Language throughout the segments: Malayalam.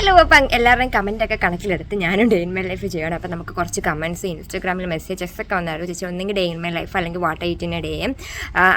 ഹലോ. അപ്പം എല്ലാവരുടെയും കമൻറ്റൊക്കെ കണക്കിലെടുത്ത് ഞാനും ഡേ ഇൻ മൈ ലൈഫ് ചെയ്യണം. അപ്പോൾ നമുക്ക് കുറച്ച് കമൻറ്റ്സ് ഇൻസ്റ്റാഗ്രാമിൽ മെസ്സേജസ് ഒക്കെ വന്നായിരുന്നു. ചേച്ചി ഒന്നെങ്കിൽ ഡേ ഇൻ മൈ ലൈഫ് അല്ലെങ്കിൽ വാട്ട് എയ്റ്റിൻ്റെ ഡേയും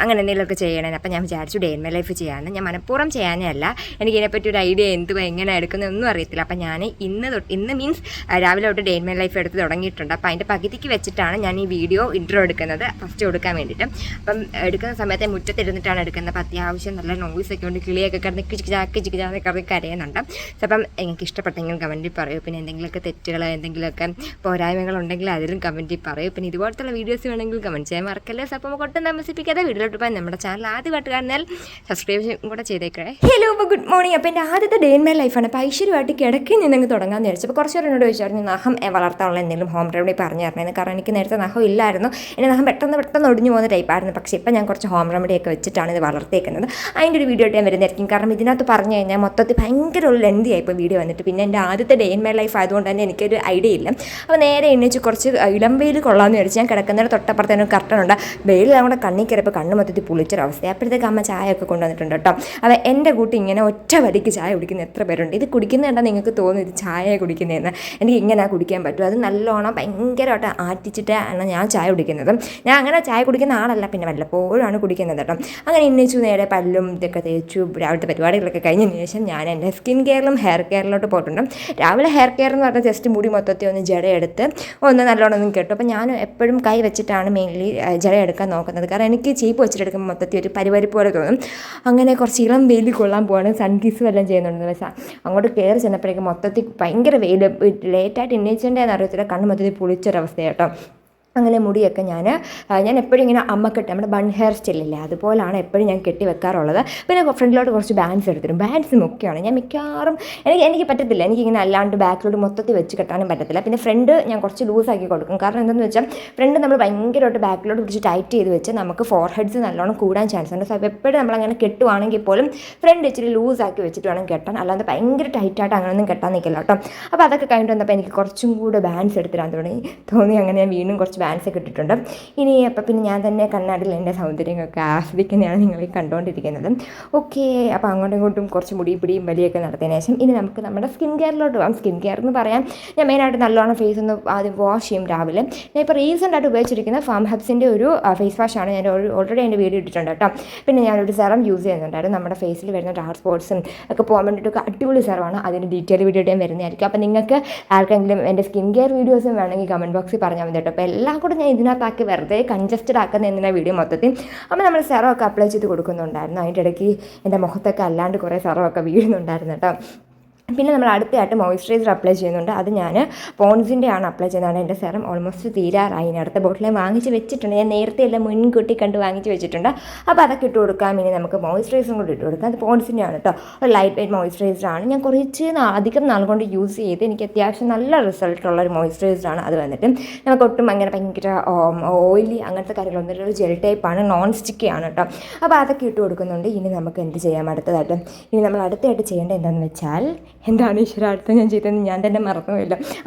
അങ്ങനെ എന്തെങ്കിലുമൊക്കെ ചെയ്യണേ. അപ്പോൾ ഞാൻ വിചാരിച്ചു ഡേ ഇൻ മൈ ലൈഫ് ചെയ്യാമെന്ന്. ഞാൻ മനഃപൂർവ്വം ചെയ്യാനേ അല്ല, എനിക്കിതിനെപ്പറ്റി ഒരു ഐഡിയ എന്തുവാ എങ്ങനെ എടുക്കുന്നതൊന്നും അറിയത്തില്ല. അപ്പോൾ ഞാൻ ഇന്ന് മീൻസ് രാവിലെ തൊട്ട് ഡേ ഇൻ മൈ ലൈഫ് എടുത്ത് തുടങ്ങിയിട്ടുണ്ട്. അപ്പോൾ അതിൻ്റെ പകുതിക്ക് വെച്ചിട്ടാണ് ഞാൻ ഈ വീഡിയോ ഇൻട്രോ എടുക്കുന്നത്, ഫസ്റ്റ് കൊടുക്കാൻ വേണ്ടിയിട്ട്. അപ്പം എടുക്കുന്ന സമയത്ത് മുറ്റത്തിരുന്നിട്ടാണ് എടുക്കുന്നത്. അപ്പോൾ അത്യാവശ്യം നല്ല നോയ്സ് ഒക്കെ ഉണ്ട്, കിളിയൊക്കെ കിടന്ന് കിച്ചിക്കിച്ചാന്ന് കിടന്ന് കരയുന്നുണ്ട്. അപ്പം എനിക്ക് ഇഷ്ടപ്പെട്ടെങ്കിൽ കമൻറ്റിൽ പറയൂ. പിന്നെ എന്തെങ്കിലുമൊക്കെ തെറ്റുകൾ എന്തെങ്കിലുമൊക്കെ പോരായ്മകളുണ്ടെങ്കിൽ അതിലും കമൻറ്റിൽ പറയൂ. പിന്നെ ഇതുപോലത്തുള്ള വീഡിയോസ് വേണമെങ്കിൽ കമൻറ്റ് ചെയ്യാൻ മറക്കല്ലേ. അപ്പം ഒട്ടും താമസിപ്പിക്കാതെ വീഡിയോയിലോട്ട് പോയി നമ്മുടെ ചാനൽ ആദ്യമായിട്ട് കാണുന്നാൽ സബ്സ്ക്രൈബ് കൂടെ ചെയ്തേക്കേ. ഹലോ, അപ്പോൾ ഗുഡ് മോർണിംഗ്. അപ്പോൾ എൻ്റെ ആദ്യത്തെ ഡേ ഇൻ മൈ ലൈഫാണ്. അപ്പോൾ ഐശ്വര്യമായിട്ട് കിടക്കി നിന്നെങ്കിൽ തുടങ്ങാമെന്ന് വിചാരിച്ചു. അപ്പോൾ കുറച്ച് പേർ എന്നോട് ചോദിച്ചായിരുന്നു നഖം വളർത്താനുള്ള എന്തെങ്കിലും ഹോം റെമഡി പറഞ്ഞു തരണേന്ന്. കാരണം എനിക്ക് നേരത്തെ നഖം ഇല്ലായിരുന്നു, എൻ്റെ നഖം പെട്ടെന്ന് ഒടിഞ്ഞു പോകുന്ന ടൈപ്പായിരുന്നു. പക്ഷേ ഇപ്പം ഞാൻ കുറച്ച് ഹോം റെമഡിയൊക്കെ വെച്ചിട്ടാണ് ഇത് വളർത്തിയേക്കുന്നത്. അതിൻ്റെ ഒരു വീഡിയോ ആയിട്ട് ഞാൻ വരുന്നതായിരിക്കും. കാരണം ഇതിനകത്ത് പറഞ്ഞു കഴിഞ്ഞാൽ മൊത്തത്തിൽ ഭയങ്കര ഒരു ലെന്തിയായി ഇപ്പോൾ വീഡിയോ വന്നിട്ട്. പിന്നെ എൻ്റെ ആദ്യത്തെ ഡേ ഇൻ മൈ ലൈഫ് ആയതുകൊണ്ട് തന്നെ എനിക്കൊരു ഐഡിയ ഇല്ല. അപ്പോൾ നേരെ എണ്ണിച്ച് കുറച്ച് ഇളം വെയിൽ കൊള്ളാമെന്ന് വിചാരിച്ച് ഞാൻ കിടക്കുന്നതിന് തൊട്ടപ്പുറത്തേന് ഒരു കർട്ടനുണ്ട്. വെയിൽ നമ്മുടെ കണ്ണിൽ കയറിയപ്പോൾ കണ്ണ് മൊത്തത്തിൽ പുളിച്ചൊരവസ്ഥ. അപ്പോഴത്തേക്ക് അമ്മ ചായ ഒക്കെ കൊണ്ടുവന്നിട്ടുണ്ട് കേട്ടോ. അപ്പോൾ എൻ്റെ കൂട്ടി ഇങ്ങനെ ഒറ്റ വരിക്ക് ചായ കുടിക്കുന്ന എത്ര പേരുണ്ട്. ഇത് കുടിക്കുന്നതുകൊണ്ടാണ് നിങ്ങൾക്ക് തോന്നുന്നു ഇത് ചായ കുടിക്കുന്നതെന്ന്. എനിക്ക് ഇങ്ങനെ കുടിക്കാൻ പറ്റും. അത് നല്ലോണം ഭയങ്കരമായിട്ട് ആറ്റിച്ചിട്ടാണ് ഞാൻ ചായ കുടിക്കുന്നത്. ഞാൻ അങ്ങനെ ചായ കുടിക്കുന്ന ആളല്ല, പിന്നെ വല്ലപ്പോഴാണ് കുടിക്കുന്നത് കേട്ടോ. അങ്ങനെ എണ്ണിച്ചു നേരെ പല്ലും ഇതൊക്കെ തേച്ചു രാവിലത്തെ പരിപാടികളൊക്കെ കഴിഞ്ഞതിന് ശേഷം ഞാൻ എൻ്റെ സ്കിൻ കെയറിലും ഹെയർ കെയറിലോട്ട് പോയിട്ടുണ്ട്. രാവിലെ ഹെയർ കെയർ എന്ന് പറഞ്ഞാൽ ജസ്റ്റ് മുടി മൊത്തത്തിൽ ഒന്ന് ജടയെടുത്ത് ഒന്ന് നല്ലോണം ഒന്നും കേട്ടു. അപ്പോൾ ഞാൻ എപ്പോഴും കൈ വെച്ചിട്ടാണ് മെയിൻലി ജടയെടുക്കാൻ നോക്കുന്നത്. കാരണം എനിക്ക് ചീപ്പ് വെച്ചിട്ടെടുക്കുമ്പോൾ മൊത്തത്തിൽ ഒരു പരിപാടി പോലെ തോന്നും. അങ്ങനെ കുറച്ച് ഇളം വെയിൽ കൊള്ളാൻ പോവാണ്. സൺകിസ് വല്ലതും ചെയ്യുന്നുണ്ട്. പക്ഷേ അങ്ങോട്ട് കയറി ചെന്നപ്പോഴേക്കും മൊത്തത്തിൽ ഭയങ്കര വെയിൽ. ലേറ്റായിട്ട് എണ്ണീച്ചേണ്ടതെന്ന് അറിയത്തില്ല, കണ്ണ് മൊത്തത്തിൽ പുളിച്ചൊരവസ്ഥ കേട്ടോ. അങ്ങനെ മുടിയൊക്കെ ഞാൻ എപ്പോഴും ഇങ്ങനെ അമ്മക്കെട്ട് നമ്മുടെ ബൺ ഹെയർ സ്റ്റൈലില്ലേ അതുപോലാണ് എപ്പോഴും ഞാൻ കെട്ടി വെക്കാറുള്ളത്. പിന്നെ ഫ്രണ്ടിലോട്ട് കുറച്ച് ബാൻഡ്സ് എടുത്തിരും. ബാൻഡ്സ് മുഖ്യമാണ്. ഞാൻ മിക്കവാറും എനിക്ക് പറ്റത്തില്ല, എനിക്കിങ്ങനെ അല്ലാണ്ട് ബാക്കിലോട്ട് മൊത്തത്തിൽ വെച്ച് കെട്ടാനും പറ്റത്തില്ല. പിന്നെ ഫ്രണ്ട് ഞാൻ കുറച്ച് ലൂസാക്കി കൊടുക്കും. കാരണം എന്താണെന്ന് വെച്ചാൽ ഫ്രണ്ട് നമ്മൾ ഭയങ്കരമായിട്ട് ബാക്കിലോട്ട് പിടിച്ച് ടൈറ്റ് ചെയ്ത് വെച്ച് നമുക്ക് ഫോർ ഹെഡ്സ് നല്ലോണം കൂടാൻ ചാൻസ് ഉണ്ട്. സോ എപ്പോഴും നമ്മളങ്ങനെ കെട്ടുവാണെങ്കിൽ പോലും ഫ്രണ്ട് ഇച്ചിരി ലൂസാക്കി വെച്ചിട്ട് വേണം കെട്ടാൻ, അല്ലാതെ ഭയങ്കര ടൈറ്റായിട്ട് അങ്ങനെയൊന്നും കെട്ടാൻ നിൽക്കില്ല കേട്ടോ. അപ്പോൾ അതൊക്കെ കഴിഞ്ഞിട്ട് വന്നപ്പോൾ എനിക്ക് കുറച്ചും കൂടെ ബാൻഡ്സ് എടുത്തിടാൻ തോന്നി. അങ്ങനെ ഞാൻ വീണ്ടും കുറച്ച് ബാൻഡ്സൊക്കെ ഇട്ടിട്ടുണ്ട്. ഇനി അപ്പോൾ പിന്നെ ഞാൻ തന്നെ കണ്ണാടിയിൽ എൻ്റെ സൗന്ദര്യമൊക്കെ ആസ്വദിക്കുന്നതാണ് നിങ്ങൾ ആയിക്കൊണ്ടിരിക്കുന്നത്. ഓക്കെ, അപ്പോൾ അങ്ങോട്ടും ഇങ്ങോട്ടും കുറച്ച് മുടിപിടിയും വലിയൊക്കെ നടത്തിയതിന് ശേഷം ഇനി നമുക്ക് നമ്മുടെ സ്കിൻ കെയറിലോട്ട് പോകാം. സ്കിൻ കെയർ എന്ന് പറയാൻ ഞാൻ മെയിനായിട്ട് നല്ലോണം ഫേസ് ഒന്ന് ആദ്യം വാഷ് ചെയ്യും രാവിലെ. ഞാൻ ഇപ്പോൾ റീസെൻ്റായിട്ട് ഉപയോഗിച്ചിരിക്കുന്ന ഫാം ഹബ്സിൻ്റെ ഒരു ഫേസ് വാഷാണ്. ഞാൻ ഓൾറെഡി എൻ്റെ വീഡിയോ ഇട്ടിട്ടുണ്ട് കേട്ടോ. പിന്നെ ഞാനൊരു സെറം യൂസ് ചെയ്യുന്നുണ്ടായിരുന്നു. നമ്മുടെ ഫേസിൽ വരുന്ന ഡാർക്ക് സ്പോട്ട്സും ഒക്കെ പോകാൻ വേണ്ടിയിട്ടൊക്കെ അടിപൊളി സെറമാണ്. അതിൻ്റെ ഡീറ്റെയിൽ വീഡിയോ ഞാൻ വരുന്നതായിരിക്കും. അപ്പോൾ നിങ്ങൾക്ക് ആർക്കെങ്കിലും എൻ്റെ സ്കിൻ കെയർ വീഡിയോസും വേണമെങ്കിൽ കമൻറ്റ് ബോക്സിൽ പറഞ്ഞാൽ മതി കേട്ടോ. അപ്പോൾ എല്ലാം കൂടെ ഞാൻ ഇതിനകത്താക്കി വെറുതെ കൺജസ്റ്റഡ് ആക്കുന്ന എന്തിനാ വീഡിയോ മൊത്തത്തിൽ. അപ്പോൾ നമ്മൾ സെറമൊക്കെ അപ്ലൈ ചെയ്ത് കൊടുക്കുന്നുണ്ടായിരുന്നു. അതിൻ്റെ ഇടയ്ക്ക് എൻ്റെ മുഖത്തൊക്കെ അല്ലാണ്ട് കുറേ സെറമൊക്കെ വീഴുന്നുണ്ടായിരുന്നു കേട്ടോ. പിന്നെ നമ്മൾ അടുത്തായിട്ട് മോയ്സ്ചറൈസർ അപ്ലൈ ചെയ്യുന്നുണ്ട്. അത് ഞാൻ പോൺസിൻ്റെ ആണ് അപ്ലൈ ചെയ്യുന്നതാണ്. എൻ്റെ സെറം ഓൾമോസ്റ്റ് തീരാറായി. ഇനി അടുത്ത ബോട്ടിൽ വാങ്ങിച്ച് വെച്ചിട്ടുണ്ട്. ഞാൻ നേരത്തെ എല്ലാം മുൻകൂട്ടി കണ്ട് വാങ്ങിച്ച് വെച്ചിട്ടുണ്ട്. അപ്പോൾ അതൊക്കെ ഇട്ട് കൊടുക്കാം. ഇനി നമുക്ക് മോയ്സ്ചറൈസറും കൂടി ഇട്ട് കൊടുക്കാം. അത് പോൺസിൻ്റെ ആണ് കേട്ടോ. ഒരു ലൈറ്റ് വെയ്റ്റ് മോയ്സ്ചറൈസറാണ്. ഞാൻ കുറച്ച് അധികം നാൾ കൊണ്ട് യൂസ് ചെയ്ത് എനിക്ക് അത്യാവശ്യം നല്ല റിസൾട്ടുള്ളൊരു മോയ്സ്ചറൈസറാണ്. അത് വന്നിട്ട് നമുക്ക് ഒട്ടും അങ്ങനെ ഭയങ്കര ഓയിലി അങ്ങനത്തെ കാര്യങ്ങളൊന്നും ഒരു ജെൽ ടൈപ്പാണ്, നോൺ സ്റ്റിക്കിയാണ് കേട്ടോ. അപ്പോൾ അതൊക്കെ ഇട്ട് കൊടുക്കുന്നുണ്ട്. ഇനി നമുക്ക് എന്ത് ചെയ്യാം അടുത്തതായിട്ട്? ഇനി നമ്മൾ അടുത്തായിട്ട് ചെയ്യേണ്ടത് എന്താണെന്ന് വെച്ചാൽ, എന്താണ് ഈശ്വര അടുത്ത ഞാൻ ചെയ്തതെന്ന് ഞാൻ തന്നെ മറന്നുമില്ല.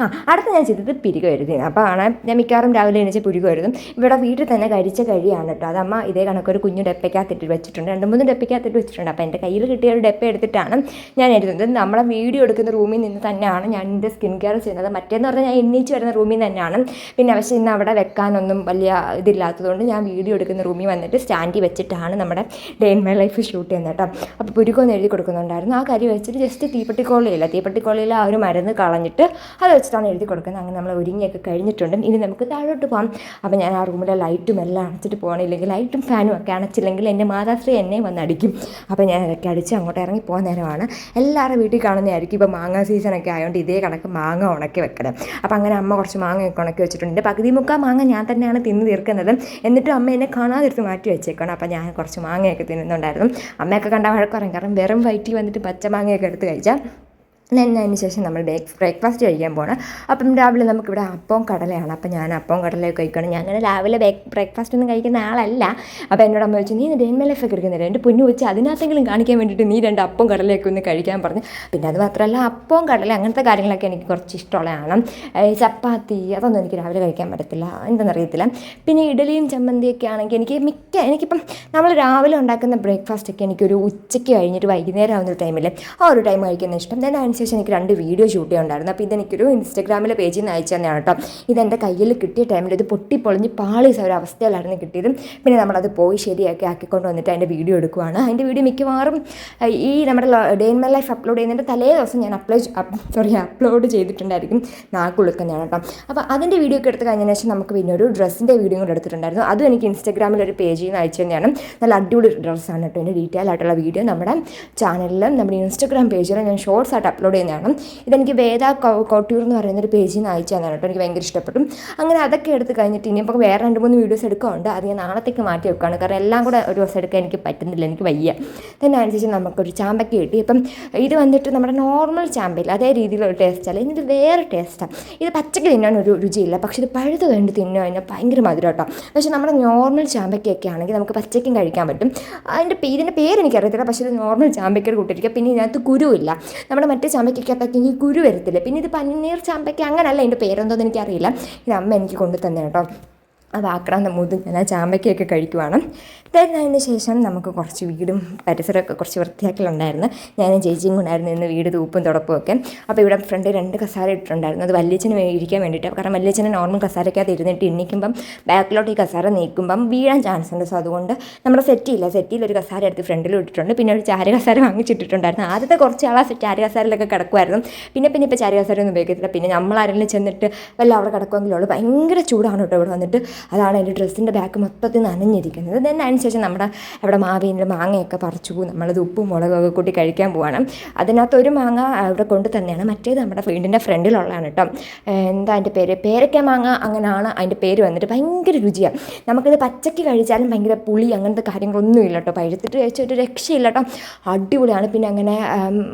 അടുത്ത ഞാൻ ചെയ്തത് പിരിക എഴുതി. അപ്പോൾ ഞാൻ മിക്കവാറും രാവിലെ എണീച്ച് പിരിക എഴുതും. ഇവിടെ വീട്ടിൽ തന്നെ കഴിച്ച കഴിയാണ് കേട്ടോ. അത് അമ്മ ഇതേ കണക്കൊരു കുഞ്ഞു ഡെപ്പയ്ക്കകത്തിട്ട് വെച്ചിട്ടുണ്ട്. 2-3 ഡെപ്പയ്ക്കകത്തിട്ട് വെച്ചിട്ടുണ്ട്. അപ്പോൾ എൻ്റെ കയ്യിൽ കിട്ടിയ ഒരു ഡെപ്പ എടുത്തിട്ടാണ് ഞാൻ എഴുതുന്നത്. നമ്മളെ വീഡിയോ എടുക്കുന്ന റൂമിൽ നിന്ന് തന്നെയാണ് ഞാൻ എൻ്റെ സ്കിൻ കെയർ ചെയ്യുന്നത്. മറ്റേന്ന് പറഞ്ഞാൽ ഞാൻ എണ്ണീച്ച് വരുന്ന റൂമിൽ തന്നെയാണ്. പിന്നെ പക്ഷേ ഇന്ന് അവിടെ വെക്കാനൊന്നും വലിയ ഇതില്ലാത്തതുകൊണ്ട് ഞാൻ വീഡിയോ എടുക്കുന്ന റൂമിൽ വന്നിട്ട് സ്റ്റാൻഡിൽ വെച്ചിട്ടാണ് നമ്മുടെ day in my life shoot ചെയ്യുന്നത് കേട്ടോ. അപ്പോൾ പുരുക്കൊന്ന് എഴുതി കൊടുക്കുന്നുണ്ടായിരുന്നു. ആ കരി വെച്ചിട്ട് ജസ്റ്റ് തീപ്പെട്ടിക്കോളിയിൽ ആ ഒരു മരുന്ന് കളഞ്ഞിട്ട് അത് വെച്ചിട്ടാണ് എഴുതി കൊടുക്കുന്നത്. അങ്ങനെ നമ്മൾ ഒരുങ്ങിയൊക്കെ കഴിഞ്ഞിട്ടുണ്ട്. ഇനി നമുക്ക് താഴോട്ട് പോകാം. അപ്പോൾ ഞാൻ ആ റൂമിലെ ലൈറ്റും എല്ലാം അണച്ചിട്ട് പോകണില്ലെങ്കിൽ ലൈറ്റും ഫാനും ഒക്കെ അണച്ചില്ലെങ്കിൽ എൻ്റെ മാതാശ്രീ എന്നെ വന്ന് അടിക്കും. അപ്പോൾ ഞാൻ ഇതൊക്കെ അടിച്ച് അങ്ങോട്ട് ഇറങ്ങി പോകുന്ന നേരമാണ്. എല്ലാവരും വീട്ടിൽ കാണുന്നതായിരിക്കും. ഇപ്പോൾ മാങ്ങ സീസണൊക്കെ ആയതുകൊണ്ട് ഇതേ കണക്ക് മാങ്ങ ഉണക്കി വെക്കണം. അപ്പോൾ അങ്ങനെ അമ്മ കുറച്ച് മാങ്ങയൊക്കെ ഉണക്കി വെച്ചിട്ടുണ്ട്. പകുതി മുക്കാൽ മാങ്ങ ഞാൻ തന്നെയാണ് തിന്ന് തീർക്കുന്നത്. എന്നിട്ടും അമ്മ എന്നെ കാണാതിരുത്ത് മാറ്റി വെച്ചേക്കണം. അപ്പോൾ ഞാൻ കുറച്ച് മാങ്ങയൊക്കെ തിന്നുന്നുണ്ടായിരുന്നു. അമ്മയൊക്കെ കണ്ട വഴക്കുറയും. കാരണം വെറും വയറ്റിൽ വന്നിട്ട് പച്ച മാങ്ങയൊക്കെ എടുത്ത് കഴിച്ചാൽ അതിന് ശേഷം നമ്മൾ ബ്രേക്ക്ഫാസ്റ്റ് കഴിക്കാൻ പോകണം. അപ്പം രാവിലെ നമുക്കിവിടെ അപ്പവും കടലയാണ്. അപ്പം ഞാൻ അപ്പവും കടലയൊക്കെ കഴിക്കണം. ഞാൻ അങ്ങനെ രാവിലെ ബ്രേക്ക്ഫാസ്റ്റ് ഒന്നും കഴിക്കുന്ന ആളല്ല. അപ്പോൾ എന്നോട് അമ്മ ചോദിച്ചു, നീ ഡേ ഇൻ മൈ ലൈഫ് ഒക്കെ എടുക്കുന്നില്ല, എൻ്റെ പൊന്നു വെച്ച് അതിനകത്തെങ്കിലും കാണിക്കാൻ വേണ്ടിയിട്ട് നീ 2 അപ്പവും കടലയൊക്കെ ഒന്ന് കഴിക്കാൻ പറഞ്ഞു. പിന്നെ അത് മാത്രമല്ല അപ്പവും കടല അങ്ങനത്തെ കാര്യങ്ങളൊക്കെ എനിക്ക് കുറച്ച് ഇഷ്ടമുള്ളതാണ്. ചപ്പാത്തി അതൊന്നും എനിക്ക് രാവിലെ കഴിക്കാൻ പറ്റത്തില്ല, എന്താണെന്നറിയത്തില്ല. പിന്നെ ഇഡലിയും ചമ്മന്തിയൊക്കെ ആണെങ്കിൽ എനിക്കിപ്പം നമ്മൾ രാവിലെ ഉണ്ടാക്കുന്ന ബ്രേക്ക്ഫാസ്റ്റൊക്കെ എനിക്കൊരു ഉച്ചയ്ക്ക് കഴിഞ്ഞിട്ട് വൈകുന്നേരം ആവുന്ന ടൈമിൽ ആ ഒരു ടൈം കഴിക്കുന്ന ഇഷ്ടം. അതിനനുസരിച്ച് ശേഷം എനിക്ക് 2 വീഡിയോ ഷൂട്ട് ചെയ്യാനുണ്ടായിരുന്നു. അപ്പോൾ ഇതെനിക്കൊരു ഇൻസ്റ്റാഗ്രാമിലെ പേജിൽ നിന്ന് അയച്ചു തന്നെയാണ് കേട്ടോ. ഇതെൻ്റെ കയ്യിൽ കിട്ടിയ ടൈമിൽ ഇത് പൊട്ടിപ്പൊളിഞ്ഞ് പാളീസ ഒരു അവസ്ഥയിലായിരുന്നു കിട്ടിയതും. പിന്നെ നമ്മളത് പോയി ശരിയാക്കി ആക്കിക്കൊണ്ട് വന്നിട്ട് അതിൻ്റെ വീഡിയോ എടുക്കുവാണ്. അതിൻ്റെ വീഡിയോ മിക്കവാറും ഈ നമ്മുടെ day in my life upload ചെയ്യുന്നതിൻ്റെ തലേ ദിവസം ഞാൻ അപ്ലോഡ് ചെയ്തിട്ടുണ്ടായിരിക്കും. നാക്കുളുക്കുന്നതാണ് കേട്ടോ. അപ്പോൾ അതിൻ്റെ വീഡിയോ ഒക്കെ എടുത്ത് കഴിഞ്ഞതിന് ശേഷം നമുക്ക് പിന്നെ ഒരു ഡ്രസ്സിൻ്റെ വീഡിയോ കൂടെ എടുത്തിട്ടുണ്ടായിരുന്നു. അതും എനിക്ക് ഇൻസ്റ്റാഗ്രാമിലൊരു പേജിൽ നിന്ന് അയച്ചു തന്നെയാണ്. നല്ല അടിപൊളി ഡ്രസ്സാണ് കേട്ടോ. എൻ്റെ ഡീറ്റെയിൽ ആയിട്ടുള്ള വീഡിയോ നമ്മുടെ ചാനലിലും നമ്മുടെ ഇൻസ്റ്റാഗ്രാം പേജിലും ഞാൻ ഷോർട്സ് ആയിട്ട് അപ്ലോഡ് ചെയ്യുന്നതാണ്. ഇതെനിക്ക് വേദ കോട്ടൂർ എന്ന് പറയുന്നൊരു പേജിൽ നിന്ന് അയച്ചു തന്നെയാണ് കേട്ടോ. എനിക്ക് ഭയങ്കര ഇഷ്ടപ്പെട്ടു. അങ്ങനെ അതൊക്കെ എടുത്ത് കഴിഞ്ഞിട്ട് ഇനിയിപ്പോൾ വേറെ 2-3 വീഡിയോസ് എടുക്കാറുണ്ട്. അത് ഞാൻ നാളത്തേക്ക് മാറ്റി വെക്കുകയാണ്. കാരണം എല്ലാം കൂടെ ഒരു ദിവസം എടുക്കാൻ എനിക്ക് പറ്റുന്നില്ല, എനിക്ക് വയ്യ. തന്നെ അനുസരിച്ച് നമുക്കൊരു ചാമ്പയ്ക്ക് കിട്ടി. ഇപ്പം ഇത് വന്നിട്ട് നമ്മുടെ നോർമൽ ചാമ്പയിൽ അതേ രീതിയിലുള്ള ടേസ്റ്റ് അല്ല, ഇത് വേറെ ടേസ്റ്റാണ്. ഇത് പച്ചക്ക് തിന്നാൻ ഒരു രുചിയില്ല, പക്ഷേ ഇത് പഴുത് കഴിഞ്ഞ് തിന്നു കഴിഞ്ഞാൽ ഭയങ്കര മധുരം കേട്ടോ. പക്ഷേ നമ്മുടെ നോർമൽ ചാമ്പയ്ക്കൊക്കെ ആണെങ്കിൽ നമുക്ക് പച്ചയ്ക്കും കഴിക്കാൻ പറ്റും. ഇതിൻ്റെ പേര് എനിക്കറിയത്തില്ല, പക്ഷേ ഇത് നോർമൽ ചാമ്പയ്ക്കയുടെ കൂട്ടിരിക്കുക. പിന്നെ ഇതിനകത്ത് കുരുവില്ല. നമ്മുടെ മറ്റേ ചാമ്പയ്ക്കൊക്കെ ഈ കുരു വരത്തില്ല. പിന്നെ ഇത് പന്നീർ ചാമ്പയ്ക്ക അങ്ങനല്ല, ഇതിൻ്റെ പേരെന്തോന്ന് എനിക്കറിയില്ല. ഇത് അമ്മ എനിക്ക് കൊണ്ടു തന്നെ കേട്ടോ. അത് ആക്രാന്ത മുതൽ ഞാൻ ആ ചാമ്പയ്ക്കൊക്കെ കഴിക്കുവാണ്. അതിന് ശേഷം നമുക്ക് കുറച്ച് വീടും പരിസരമൊക്കെ കുറച്ച് വൃത്തിയാക്കലുണ്ടായിരുന്നു. ഞാനും ചേച്ചിയും കൊണ്ടായിരുന്നു ഇന്ന് വീട് തൂപ്പും തുടപ്പും ഒക്കെ. അപ്പോൾ ഇവിടെ ഫ്രണ്ട് 2 കസാര ഇട്ടിട്ടുണ്ടായിരുന്നു. അത് വല്യച്ഛന് ഇരിക്കാൻ വേണ്ടിയിട്ട്. കാരണം വല്യച്ഛന് നോർമൽ കസാരയ്ക്കകത്ത് ഇരുന്നിട്ട് എണ്ണിക്കുമ്പം ബാക്കിലോട്ട് ഈ കസാര നീക്കുമ്പം വീഴാൻ ചാൻസ് ഉണ്ട്. സോ അതുകൊണ്ട് നമ്മുടെ സെറ്റിയിലൊരു കസാര എടുത്ത് ഫ്രണ്ടിൽ ഇട്ടിട്ടുണ്ട്. പിന്നെ ഒരു ചാര കസാര വാങ്ങിച്ചിട്ടിട്ടുണ്ടായിരുന്നു. ആദ്യത്തെ കുറച്ച് ആൾ ആ ചാര കസാരയിലൊക്കെ കിടക്കുമായിരുന്നു. പിന്നെ ഇപ്പോൾ ചാര കസാര ഒന്നും ഉപയോഗിക്കത്തില്ല. പിന്നെ നമ്മളാരെങ്കിലും ചെന്നിട്ട് വല്ല അവിടെ കിടക്കുമെങ്കിലുള്ളൂ. ഭയങ്കര ചൂടാണ് കേട്ടോ ഇവിടെ വന്നിട്ട്. അതാണ് എൻ്റെ ഡ്രസ്സിൻ്റെ ബാക്ക് മൊത്തത്തിൽ നനഞ്ഞിരിക്കുന്നത്. തന്നെ അതിനുശേഷം നമ്മുടെ അവിടെ മാവേലിൻ്റെ മാങ്ങയൊക്കെ പറിച്ചു. നമ്മളത് ഉപ്പും മുളകൊക്കെ കൂട്ടി കഴിക്കാൻ പോവാണ്. അതിനകത്ത് ഒരു മാങ്ങ ഇവിടെ കൊണ്ട് തന്നെയാണ്. മറ്റേത് നമ്മുടെ വീടിൻ്റെ ഫ്രണ്ടിലുള്ളതാണ് കേട്ടോ. എന്താ അതിൻ്റെ പേര്, പേരക്ക മാങ്ങ അങ്ങനെയാണ് അതിൻ്റെ പേര് വന്നിട്ട്. ഭയങ്കര രുചിയാണ്. നമുക്കിത് പച്ചയ്ക്ക് കഴിച്ചാലും ഭയങ്കര പുളി അങ്ങനത്തെ കാര്യങ്ങളൊന്നും ഇല്ല കേട്ടോ. പഴുത്തിട്ട് കഴിച്ചൊരു രക്ഷയില്ല കേട്ടോ. അടിപൊളിയാണ്. പിന്നെ അങ്ങനെ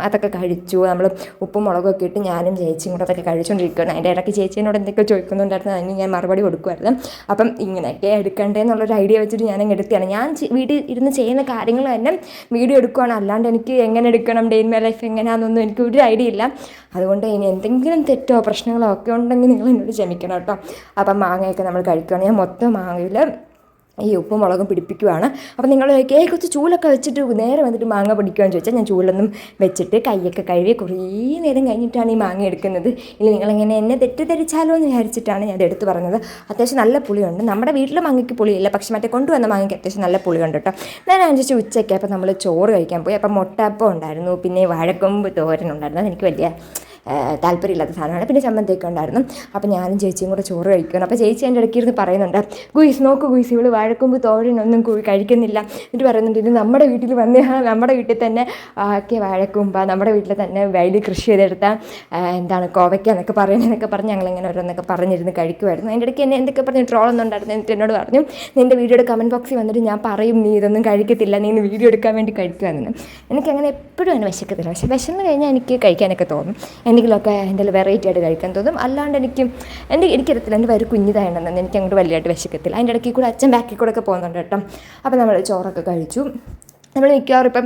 അതൊക്കെ കഴിച്ചു. നമ്മൾ ഉപ്പും മുളകൊക്കെ ഇട്ട് ഞാനും ചേച്ചിയും കൂടെ അതൊക്കെ കഴിച്ചുകൊണ്ടിരിക്കുകയാണ്. അതിൻ്റെ ഇടയ്ക്ക് ചേച്ചീനോട് എന്തൊക്കെ ചോദിക്കുന്നുണ്ടായിരുന്നു. അതിന് ഞാൻ മറുപടി കൊടുക്കുമായിരുന്നു. അപ്പം ഇങ്ങനെയൊക്കെ എടുക്കണ്ടേന്നുള്ളൊരു ഐഡിയ വെച്ചിട്ട് ഞാനങ്ങ് എടുക്കുകയാണ്. ഞാൻ വീട്ടിൽ ഇരുന്ന് ചെയ്യുന്ന കാര്യങ്ങൾ തന്നെ വീഡിയോ എടുക്കുകയാണ്. അല്ലാണ്ട് എനിക്ക് എങ്ങനെ എടുക്കണം, ഡേ ഇൻ മൈ ലൈഫ് എങ്ങനെയാണെന്നൊന്നും എനിക്ക് ഒരു ഐഡിയ ഇല്ല. അതുകൊണ്ട് ഇനി എന്തെങ്കിലും തെറ്റോ പ്രശ്നങ്ങളോ ഒക്കെ ഉണ്ടെങ്കിൽ നിങ്ങൾ എന്നോട് ക്ഷമിക്കണം കേട്ടോ. അപ്പം മാങ്ങയൊക്കെ നമ്മൾ കഴിക്കുകയാണ്. ഞാൻ മൊത്തം മാങ്ങയിൽ ഈ ഉപ്പും മുളകും പിടിപ്പിക്കുവാണ്. അപ്പോൾ നിങ്ങൾ കുറച്ച് ചൂലൊക്കെ വെച്ചിട്ട് നേരെ വന്നിട്ട് മാങ്ങ പിടിക്കുകയെന്ന് ചോദിച്ചാൽ ഞാൻ ചൂലൊന്നും വെച്ചിട്ട് കൈയൊക്കെ കഴുകി കുറേ നേരം കഴിഞ്ഞിട്ടാണ് ഈ മാങ്ങ എടുക്കുന്നത്. ഇനി നിങ്ങളിങ്ങനെ എന്നെ തെറ്റിദ്ധരിച്ചാലോ എന്ന് വിചാരിച്ചിട്ടാണ് ഞാൻ എടുത്ത് പറഞ്ഞത്. അത്യാവശ്യം നല്ല പുളിയുണ്ട്. നമ്മുടെ വീട്ടിലെ മാങ്ങയ്ക്ക് പുളിയില്ല, പക്ഷേ മറ്റേ കൊണ്ടുവന്ന മാങ്ങയ്ക്ക് അത്യാവശ്യം നല്ല പുളിയുണ്ട് കേട്ടോ. ഞാൻ അനുസരിച്ച് ഉച്ചയ്ക്ക് അപ്പോൾ നമ്മൾ ചോറ് കഴിക്കാൻ പോയി. അപ്പം മുട്ടപ്പം ഉണ്ടായിരുന്നു, പിന്നെ വാഴക്കൊമ്പ് തോരനുണ്ടായിരുന്നു. അതെനിക്ക് വലിയ താല്പര്യമില്ലാത്ത സാധനമാണ്. പിന്നെ ചമ്മന്തിയൊക്കെ ഉണ്ടായിരുന്നു. അപ്പോൾ ഞാനും ചേച്ചിയും കൂടെ ചോറ് കഴിക്കണം. അപ്പോൾ ചേച്ചി എൻ്റെ ഇടയ്ക്ക് ഇരുന്ന് പറയുന്നുണ്ട്, ഗുയിസ് നോക്കൂ ഗുയിസ്, ഇവൾ വാഴക്കൊമ്പ് തോരനൊന്നും കഴിക്കുന്നില്ല. എന്നിട്ട് പറയുന്നുണ്ട്, ഇത് നമ്മുടെ വീട്ടിൽ വന്നതാണ്, നമ്മുടെ വീട്ടിൽ തന്നെ ആക്കിയ വാഴക്കൊമ്പ, നമ്മുടെ വീട്ടിൽ തന്നെ വയലിൽ കൃഷി ചെയ്തെടുത്ത എന്താണ് കോവയ്ക്ക എന്നൊക്കെ പറയുന്നതൊക്കെ പറഞ്ഞ് ഞങ്ങളിങ്ങനെ ഓരോന്നൊക്കെ പറഞ്ഞിരുന്ന് കഴിക്കുമായിരുന്നു. അതിൻ്റെ ഇടയ്ക്ക് എന്നെ എന്തൊക്കെ പറഞ്ഞ് ട്രോളൊന്നുണ്ടായിരുന്നു. എന്നിട്ട് എന്നോട് പറഞ്ഞു, നിൻ്റെ വീഡിയോയുടെ കമൻറ്റ് ബോക്സിൽ വന്നിട്ട് ഞാൻ പറയും നീ ഇതൊന്നും കഴിക്കത്തില്ല, നീ ഇന്ന് വീഡിയോ എടുക്കാൻ വേണ്ടി കഴിക്കുകയെന്ന്. എനിക്കങ്ങനെ എപ്പോഴും അങ്ങനെ വിശക്കത്തില്ല. പക്ഷേ വിശന്ന് കഴിഞ്ഞാൽ എനിക്ക് കഴിക്കാനൊക്കെ തോന്നും. എന്തെങ്കിലുമൊക്കെ എന്തെങ്കിലും വെറൈറ്റി ആയിട്ട് കഴിക്കാൻ തോന്നും. അല്ലാണ്ട് എനിക്കറിയത്തില്ല, എൻ്റെ വയറ് കുഞ്ഞിതായിട്ടുണ്ടെന്ന് എനിക്ക് അങ്ങോട്ട് വലിയതായിട്ട് വിശക്കത്തില്ല. അതിൻ്റെ ഇടയ്ക്ക് കൂടെ അച്ഛൻ ബാക്കിൽ കൂടെ ഒക്കെ പോകുന്നുണ്ട് കേട്ടോ. അപ്പോൾ നമ്മൾ ചോറൊക്കെ കഴിച്ചു. നമ്മൾ മിക്കവാറും ഇപ്പം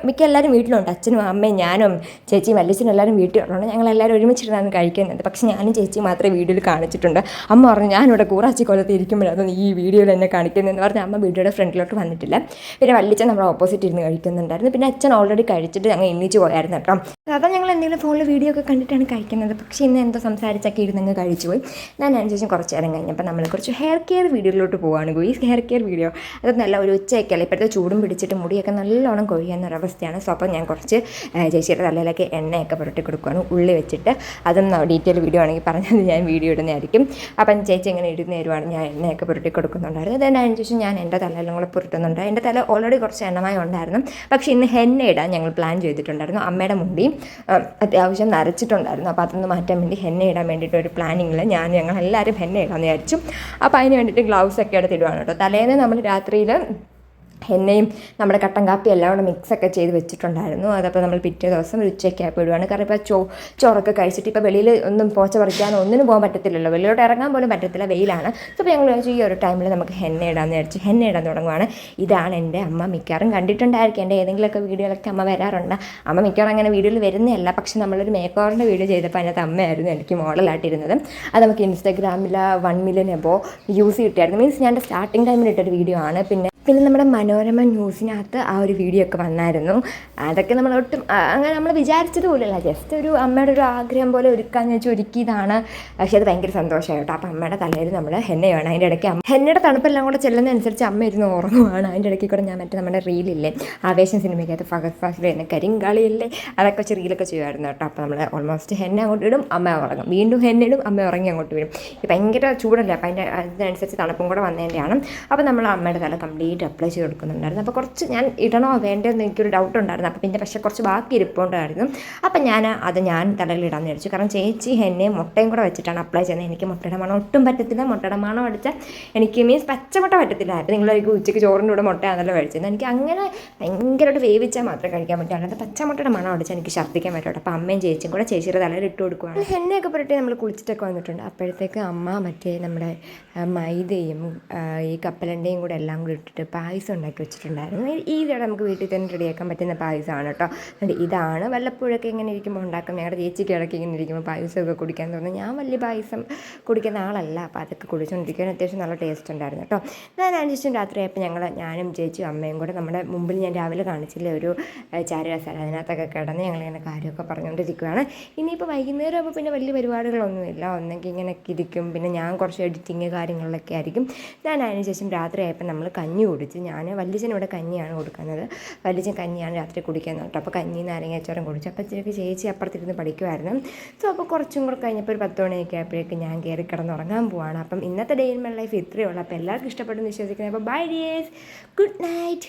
മിക്ക എല്ലാവരും വീട്ടിലുണ്ട്. അച്ഛനും അമ്മയും ഞാനും ചേച്ചിയും വല്യച്ഛനും എല്ലാവരും വീട്ടിലുണ്ട്. ഞങ്ങളെല്ലാവരും ഒരുമിച്ചിരുന്നാണ് കഴിക്കുന്നുണ്ട്. പക്ഷേ ഞാനും ചേച്ചിയും മാത്രമേ വീഡിയോയിൽ കാണിച്ചിട്ടുണ്ട്. അമ്മ പറഞ്ഞു, ഞാനിവിടെ കൂറാച്ചി കൊല്ലത്ത് ഇരിക്കുമ്പോഴാണ് ഈ വീഡിയോയിൽ എന്നെ കാണിക്കുന്നതെന്ന് പറഞ്ഞാൽ അമ്മ വീഡിയോയുടെ ഫ്രണ്ടിലോട്ട് വന്നിട്ടില്ല. പിന്നെ വല്യച്ഛൻ നമ്മൾ ഓപ്പോസിറ്റ് ഇരുന്ന് കഴിക്കുന്നുണ്ടായിരുന്നു. പിന്നെ അച്ഛൻ ഓൾറെഡി കഴിച്ചിട്ട് ഞങ്ങൾ എണ്ണിച്ച് പോയായിരുന്നു കേട്ടോ. അപ്പോൾ ഞങ്ങൾ എന്തെങ്കിലും ഫോണിൽ വീഡിയോ ഒക്കെ കണ്ടിട്ടാണ് കഴിക്കുന്നത്. പക്ഷേ ഇന്ന് എന്തോ സംസാരിച്ചൊക്കെ ഇരുന്നങ്ങ് കഴിച്ചു പോയി. ഞാൻ അതിനുശേഷം കുറച്ച് നേരം കഴിഞ്ഞപ്പോൾ നമ്മൾ കുറച്ച് ഹെയർ കെയർ വീഡിയോയിലോട്ട് പോവുകയാണ്. ഈ ഹെയർ കെയർ വീഡിയോ അത് നല്ല ഒരു ഉച്ചയൊക്കെയല്ല, ഇപ്പോഴത്തെ ചൂടും പിടിച്ചിട്ട് മുടിയൊക്കെ നല്ലോണം കൊഴിയുന്നൊരവസ്ഥയാണ്. സോ അപ്പോൾ ഞാൻ കുറച്ച് ചേച്ചിയുടെ തലയിലൊക്കെ എണ്ണയൊക്കെ പുരട്ടി കൊടുക്കുകയാണ്, ഉള്ളി വെച്ചിട്ട്. അതും ഡീറ്റെയിൽ വീഡിയോ ആണെങ്കിൽ പറഞ്ഞത് ഞാൻ വീഡിയോ ഇടുന്നതായിരിക്കും. അപ്പം ചേച്ചി ഇങ്ങനെ ഇടുന്ന തരുവാണ്, ഞാൻ എണ്ണയൊക്കെ പുരട്ടി കൊടുക്കുന്നുണ്ടായിരുന്നു. അതിന് ശേഷം ഞാൻ എൻ്റെ തലയിലും കൂടെ പുരട്ടുന്നുണ്ട്. എൻ്റെ തല ഓൾറെഡി കുറച്ച് എണ്ണമായി ഉണ്ടായിരുന്നു. പക്ഷേ ഇന്ന് ഹെന്ന ഇടാൻ ഞങ്ങൾ പ്ലാൻ ചെയ്തിട്ടുണ്ടായിരുന്നു. അമ്മയുടെ മുടിയും അത്യാവശ്യം നരച്ചിട്ടുണ്ടായിരുന്നു. അപ്പോൾ അതൊന്ന് മാറ്റാൻ വേണ്ടി ഹെന്ന ഇടാൻ വേണ്ടിയിട്ട് ഒരു പ്ലാനിങ്ങിൽ ഞങ്ങളെല്ലാവരും ഹെന്ന ഇടാമെന്ന് വിചാരിച്ചു. അപ്പോൾ അതിന് വേണ്ടിയിട്ട് ഗ്ലൗസൊക്കെ എടുത്തിടുവാണ് കേട്ടോ. തലേന്ന് നമ്മൾ രാത്രിയിൽ എണ്ണയും നമ്മുടെ കട്ടൻ കാപ്പി എല്ലാം കൂടെ മിക്സൊക്കെ ചെയ്ത് വെച്ചിട്ടുണ്ടായിരുന്നു. അതപ്പോൾ നമ്മൾ പിറ്റേ ദിവസം ഒരു ഉച്ചയ്ക്കായപ്പോൾ ഇടുവാണ്. കാരണം ഇപ്പോൾ ചോറൊക്കെ കഴിച്ചിട്ട് ഇപ്പോൾ വെളിയിൽ ഒന്നും പോച്ച പറിക്കാനോ ഒന്നിനും പോകാൻ പറ്റത്തില്ലല്ലോ, വെളിയിലോട്ട് ഇറങ്ങാൻ പോലും പറ്റത്തില്ല, വെയിലാണ്. അപ്പോൾ ഞങ്ങൾ വിചാരിച്ചു ഈ ഒരു ടൈമിൽ നമുക്ക് ഹെന്ന ഇടാമെന്ന് വിചാരിച്ചു. ഹെന്ന ഇടാൻ തുടങ്ങുവാണ്. ഇതാണ് എൻ്റെ അമ്മ. മിക്കവാറും കണ്ടിട്ടുണ്ടായിരിക്കും, എൻ്റെ ഏതെങ്കിലുമൊക്കെ വീഡിയോയിലൊക്കെ അമ്മ വരാറുണ്ട്. അമ്മ മിക്കവാറും അങ്ങനെ വീഡിയോയിൽ വരുന്നതല്ല, പക്ഷേ നമ്മളൊരു മേക്ക് ഓവറിൻ്റെ വീഡിയോ ചെയ്തപ്പോൾ അതിനകത്ത് അമ്മയായിരുന്നു എനിക്ക് മോഡലായിട്ടിരുന്നത്. അത് നമുക്ക് ഇൻസ്റ്റാഗ്രാമിൽ 1 മില്യൺ എബോ വ്യൂസ് കിട്ടിയായിരുന്നു. മീൻസ് ഞാൻ സ്റ്റാർട്ടിങ് ടൈമിൽ ഇട്ടൊരു വീഡിയോ ആണ്. പിന്നെ പിന്നെ നമ്മുടെ മനോരമ ന്യൂസിനകത്ത് ആ ഒരു വീഡിയോ ഒക്കെ വന്നായിരുന്നു. അതൊക്കെ നമ്മൾ ഒട്ടും അങ്ങനെ നമ്മൾ വിചാരിച്ചത് പോലെയല്ല, ജസ്റ്റ് ഒരു അമ്മയുടെ ഒരു ആഗ്രഹം പോലെ ഒരുക്കാന്ന് വെച്ചാൽ ഒരുക്കിയതാണ്. പക്ഷേ അത് ഭയങ്കര സന്തോഷമായി കേട്ടോ. അപ്പം അമ്മയുടെ തലയിൽ നമ്മൾ ഹെന്നയാണ്. അതിൻ്റെ ഇടയ്ക്ക് ഹെന്നയുടെ തണുപ്പെല്ലാം കൂടെ ചെല്ലുന്നതനുസരിച്ച് അമ്മ ഇരുന്ന് ഉറങ്ങുവാണ്. അതിൻ്റെ ഇടയ്ക്ക് കൂടെ ഞാൻ മറ്റേ നമ്മുടെ റീലില്ലേ, ആവേശം സിനിമയ്ക്കകത്ത് ഫഹദ് ഫാസിൽ തന്നെ കരിങ്കാളിയല്ലേ, അതൊക്കെ വെച്ച് റീലൊക്കെ ചെയ്യുമായിരുന്നു കേട്ടോ. അപ്പോൾ നമ്മൾ ഓൾമോസ്റ്റ് ഹെന്ന അങ്ങോട്ട് ഇടും, അമ്മ ഉറങ്ങും, വീണ്ടും ഹെന്ന ഇടും, അമ്മ ഉറങ്ങി അങ്ങോട്ട് വരും. ഭയങ്കര ചൂടല്ലേ, അപ്പം അതിനനുസരിച്ച് തണുപ്പും കൂടെ വന്നതിൻ്റെയാണ്. അപ്പോൾ നമ്മൾ അമ്മയുടെ തല കംപ്ലീറ്റ് അപ്ലൈ ചെയ്ത് കൊടുക്കുന്നുണ്ടായിരുന്നു. അപ്പോൾ കുറച്ച് ഞാൻ ഇടണോ വേണ്ടതെന്ന് എനിക്കൊരു ഡൗട്ട് ഉണ്ടായിരുന്നു. അപ്പോൾ പിന്നെ പക്ഷേ കുറച്ച് ബാക്കി ഇരിപ്പുണ്ടായിരുന്നു. അപ്പം ഞാൻ തലയിൽ ഇടാമെന്ന് വിചാരിച്ചു. കാരണം ചേച്ചി ഹെന്നയും മുട്ടയും കൂടെ വെച്ചിട്ടാണ് അപ്ലൈ ചെയ്യുന്നത്. എനിക്ക് മുട്ടയുടെ മണം ഒട്ടും പറ്റത്തില്ല. മുട്ടയുടെ മണം അടിച്ചാൽ എനിക്ക് മീൻസ് പച്ചമുട്ട പറ്റത്തില്ല. അപ്പോൾ നിങ്ങളൊരു ഉച്ചയ്ക്ക് ചോറിൻ്റെ കൂടെ മുട്ടയാണല്ലോ കഴിച്ചത്. എനിക്ക് അങ്ങനെ ഭയങ്കരമായിട്ട് വേവിച്ചാൽ മാത്രമേ കഴിക്കാൻ പറ്റൂ. അല്ലാതെ പച്ചമുട്ടയുടെ മണം അടിച്ചാൽ എനിക്ക് ഛർദ്ദിക്കാൻ പറ്റും. അപ്പോൾ അമ്മയും ചേച്ചിയും കൂടെ ചേച്ചിയുടെ തലയിൽ ഇട്ട് കൊടുക്കുകയാണ്. ഹെന്നയൊക്കെ പുരട്ടി നമ്മൾ കുളിച്ചിട്ടൊക്കെ വന്നിട്ടുണ്ട്. അപ്പോഴത്തേക്ക് അമ്മ മറ്റേ നമ്മുടെ മൈദയും ഈ കപ്പലണ്ടയും കൂടെ എല്ലാം കൂടി ഇട്ടിട്ട് പായസം ഉണ്ടാക്കി വെച്ചിട്ടുണ്ടായിരുന്നു. ഈയിടെ നമുക്ക് വീട്ടിൽ തന്നെ റെഡിയാക്കാൻ പറ്റുന്ന പായസമാണ് കേട്ടോ. അതുകൊണ്ട് ഇതാണ് വല്ലപ്പോഴൊക്കെ ഇങ്ങനെ ഇരിക്കുമ്പോൾ ഉണ്ടാക്കും. ഞങ്ങളുടെ ചേച്ചിക്ക് ഇടയ്ക്ക് ഇങ്ങനെ ഇരിക്കുമ്പോൾ പായസമൊക്കെ കുടിക്കാൻ തോന്നുന്നു. ഞാൻ വലിയ പായസം കുടിക്കുന്ന ആളല്ല. അപ്പോൾ അതൊക്കെ കുടിച്ചുകൊണ്ടിരിക്കാൻ അത്യാവശ്യം നല്ല ടേസ്റ്റ് ഉണ്ടായിരുന്നു കേട്ടോ. ഞാൻ അതിനുശേഷം രാത്രിയായപ്പോൾ ഞാനും ചേച്ചിയും അമ്മയും കൂടെ നമ്മുടെ മുമ്പിൽ ഞാൻ രാവിലെ കാണിച്ചില്ലേ ഒരു ചാരുരസല, അതിനകത്തൊക്കെ കിടന്ന് ഞങ്ങളിങ്ങനെ കാര്യമൊക്കെ പറഞ്ഞുകൊണ്ടിരിക്കുകയാണ്. ഇനിയിപ്പോൾ വൈകുന്നേരം ആകുമ്പോൾ പിന്നെ വലിയ പരിപാടികളൊന്നുമില്ല. ഒന്നെങ്കിൽ ഇങ്ങനെയൊക്കെ ഇരിക്കും, പിന്നെ ഞാൻ കുറച്ച് എഡിറ്റിങ് കാര്യങ്ങളിലൊക്കെ ആയിരിക്കും. ഞാൻ അതിനുശേഷം രാത്രിയായപ്പോൾ നമ്മൾ കഞ്ഞി കുടിച്ച്, ഞാൻ വല്യച്ഛൻ ഇവിടെ കഞ്ഞിയാണ് കൊടുക്കുന്നത്. വല്യച്ഛൻ കഞ്ഞിയാണ് രാത്രി കുടിക്കുന്നത് കേട്ടോ. അപ്പോൾ കഞ്ഞി നാരങ്ങാച്ചോറും കുടിച്ചു. അപ്പോൾ ഇച്ചിരി ചേച്ചി അപ്പുറത്തിരുന്ന് പഠിക്കുമായിരുന്നു. സോ അപ്പോൾ കുറച്ചും കൂടെ കഴിഞ്ഞപ്പോൾ ഒരു 10 മണിയൊക്കെ ആയപ്പോഴേക്ക് ഞാൻ കയറി കിടന്നുറങ്ങാൻ പോവാണ്. അപ്പം ഇന്നത്തെ ഡേ ഇൻ മൈ ലൈഫ് ഇത്രയേ ഉള്ളൂ. അപ്പോൾ എല്ലാവർക്കും ഇഷ്ടപ്പെട്ടെന്ന് വിശ്വസിക്കുന്നത്. അപ്പോൾ ബൈ ഡിയേഴ്സ്, ഗുഡ് നൈറ്റ്.